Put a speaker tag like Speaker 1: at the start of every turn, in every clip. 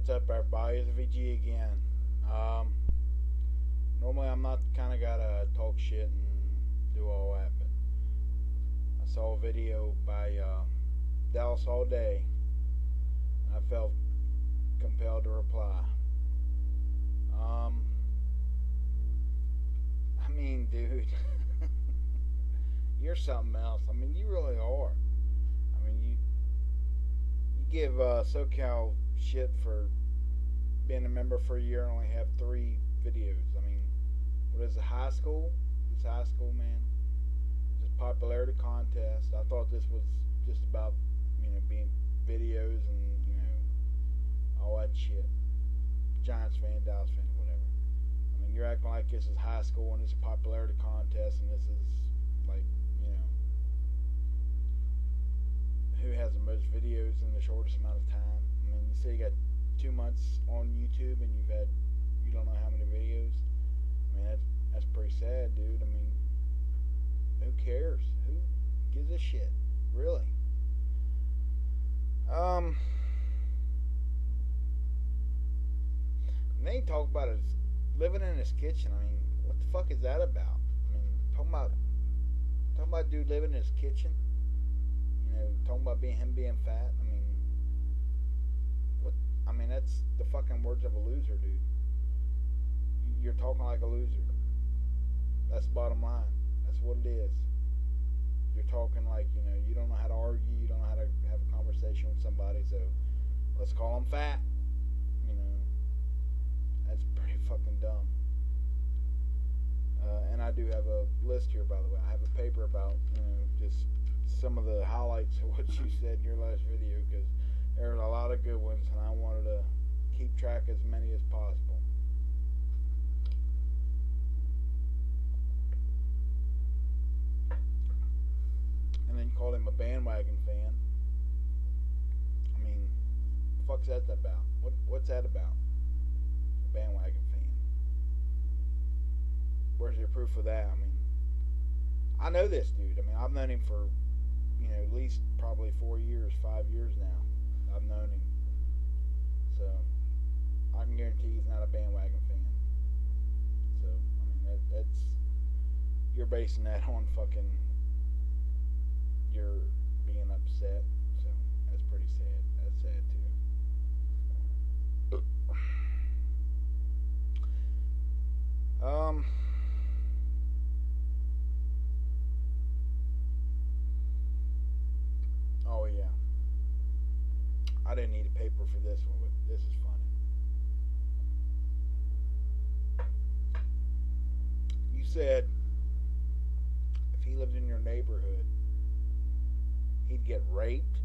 Speaker 1: What's up, everybody? It's VG again. Um, Normally, I'm not the kind of guy to talk shit and do all that, but I saw a video by Dallasallday, and I felt compelled to reply. Um, I mean, dude, you're something else. I mean, you really are. I mean, you give SoCal shit for being a member for a year and only have 3 videos. I mean, what is it, high school? It's high school, man. It's a popularity contest. I thought this was just about, being videos and, all that shit. Giants fan, Dallas fan, whatever. I mean, you're acting like this is high school and it's a popularity contest and this is, like, who has the most videos in the shortest amount of time. I mean, you say you got 2 months on YouTube and you don't know how many videos. I mean, that's pretty sad, dude. I mean, who cares? Who gives a shit? Really? And they talk about his living in his kitchen. I mean, what the fuck is that about? I mean, talking about dude living in his kitchen. Talking about him being fat. I mean, what? I mean, that's the fucking words of a loser, dude. You're talking like a loser. That's the bottom line. That's what it is. You're talking like, you don't know how to argue. You don't know how to have a conversation with somebody. So let's call them fat. That's pretty fucking dumb. And I do have a list here, by the way. I have a paper about, just some of the highlights of what you said in your last video, because there's a lot of good ones, and I wanted to keep track as many as possible. And then you called him a bandwagon fan. I mean, what the fuck's that about? What's that about? A bandwagon fan. Where's your proof of that? I mean, I know this dude. I mean, I've known him for, at least probably 4 years, 5 years now. I've known him. So, I can guarantee he's not a bandwagon fan. So, I mean, that's, you're basing that on fucking, you're being upset. So, that's pretty sad. That's sad, too. Oh yeah. I didn't need a paper for this one, but this is funny. You said if he lived in your neighborhood, he'd get raped.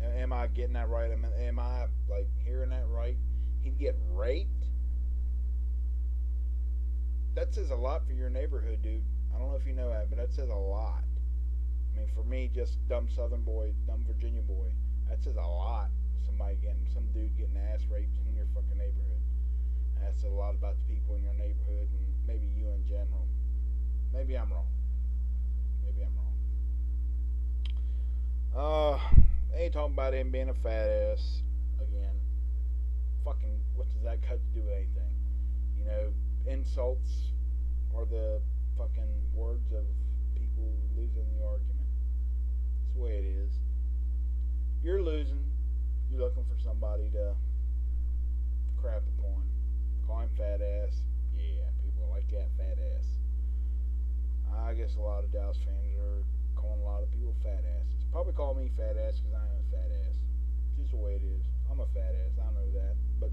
Speaker 1: Am I getting that right? Am I like hearing that right? He'd get raped? That says a lot for your neighborhood, dude. I don't know if you know that, but that says a lot. I mean, for me, just dumb Southern boy, dumb Virginia boy, that says a lot. Some dude getting ass raped in your fucking neighborhood. And that says a lot about the people in your neighborhood and maybe you in general. Maybe I'm wrong. Maybe I'm wrong. They ain't talking about him being a fat ass again. Fucking, what does that got to do with anything? Insults are the fucking words of people losing the argument. That's the way it is. You're losing. You're looking for somebody to crap upon. Call him fat ass. Yeah, people like that fat ass. I guess a lot of Dallas fans are calling a lot of people fat asses. Probably call me fat ass because I am a fat ass. Just the way it is. I'm a fat ass. I know that. But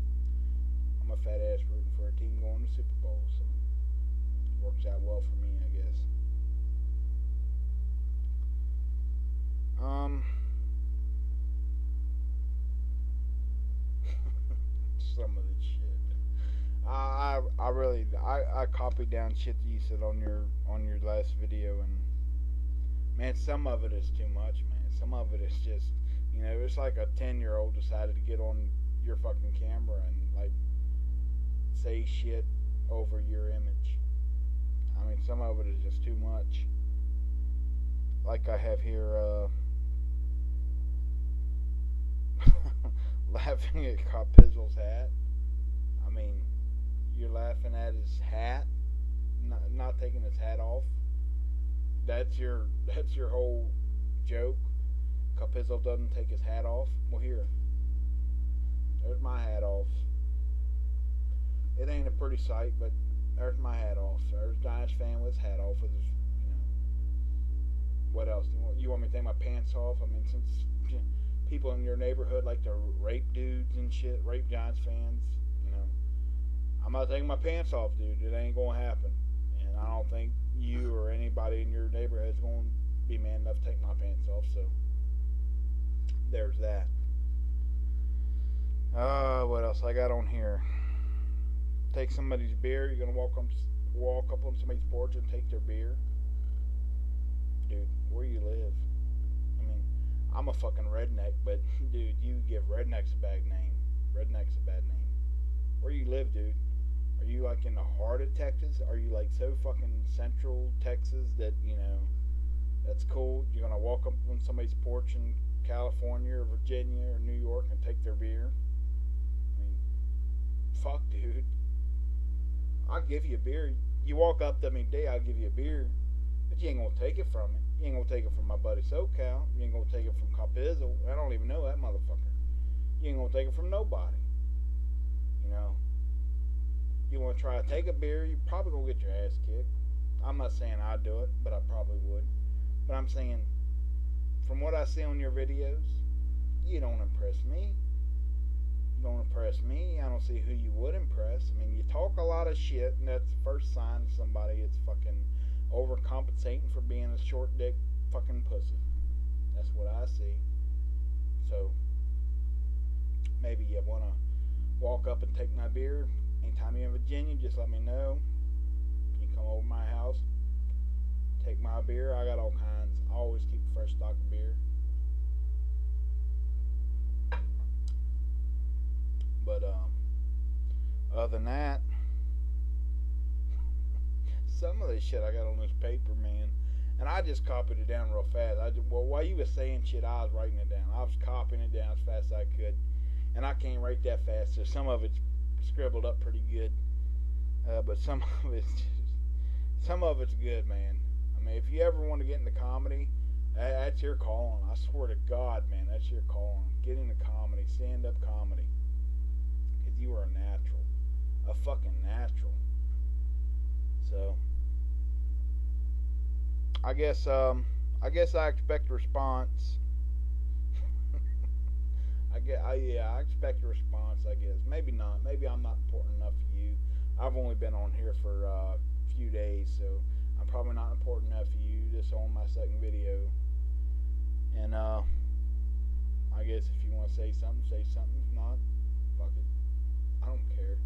Speaker 1: I'm a fat ass rooting for a team going to Super Bowl. So it works out well for me, I guess. Some of the shit. I copied down shit that you said on your last video, and man, some of it is too much, man. Some of it is just, it's like a 10-year-old decided to get on your fucking camera and like say shit over your image. I mean, some of it is just too much. Like I have here, laughing at Carpizzle's hat. I mean, you're laughing at his hat, not taking his hat off. That's your whole joke. Carpizzle doesn't take his hat off. Well, here, there's my hat off. It ain't a pretty sight, but there's my hat off. There's Giants fan with his hat off with his, what else? You want me to take my pants off? I mean, since people in your neighborhood like to rape dudes and shit, rape Giants fans, I'm not taking my pants off, dude. It ain't gonna happen. And I don't think you or anybody in your neighborhood is gonna be man enough to take my pants off. So there's that. What else I got on here? Take somebody's beer. You're gonna walk up on somebody's porch and take their beer, dude. Where you live? I mean, I'm a fucking redneck, but dude, you give rednecks a bad name. Redneck's a bad name. Where you live, dude? Are you like in the heart of Texas? Are you like so fucking central Texas that that's cool? You're gonna walk up on somebody's porch in California or Virginia or New York and take their beer? I mean, fuck, dude. I'll give you a beer. You walk up to me today, I'll give you a beer, but you ain't gonna take it from me. You ain't gonna take it from my buddy SoCal. You ain't gonna take it from Carpizzle. I don't even know that motherfucker. You ain't gonna take it from nobody. You want to try to take a beer, you probably gonna get your ass kicked. I'm not saying I'd do it, but I probably would. But I'm saying, from what I see on your videos, you don't impress me. You don't impress me. I don't see who you would impress. I mean, you talk a lot of shit, and that's the first sign of somebody that's fucking overcompensating for being a short dick fucking pussy. That's what I see. So, maybe you want to walk up and take my beer. Anytime you're in Virginia, just let me know. You can come over to my house, take my beer. I got all kinds. I always keep a fresh stock of beer. But other than that, some of this shit I got on this paper, man, and I just copied it down real fast. While you were saying shit, I was writing it down. I was copying it down as fast as I could, and I can't write that fast. So some of it's scribbled up pretty good, but some of it's good, man. I mean, if you ever want to get into comedy, that's your calling. I swear to God, man, that's your calling. Get into comedy, stand-up comedy, because you are a natural, a fucking natural. So I guess I expect a response. I expect a response, I guess. Maybe not. Maybe I'm not important enough for you. I've only been on here for a few days, so I'm probably not important enough for you. This on my second video. And I guess if you want to say something, say something. If not, fuck it. I don't care.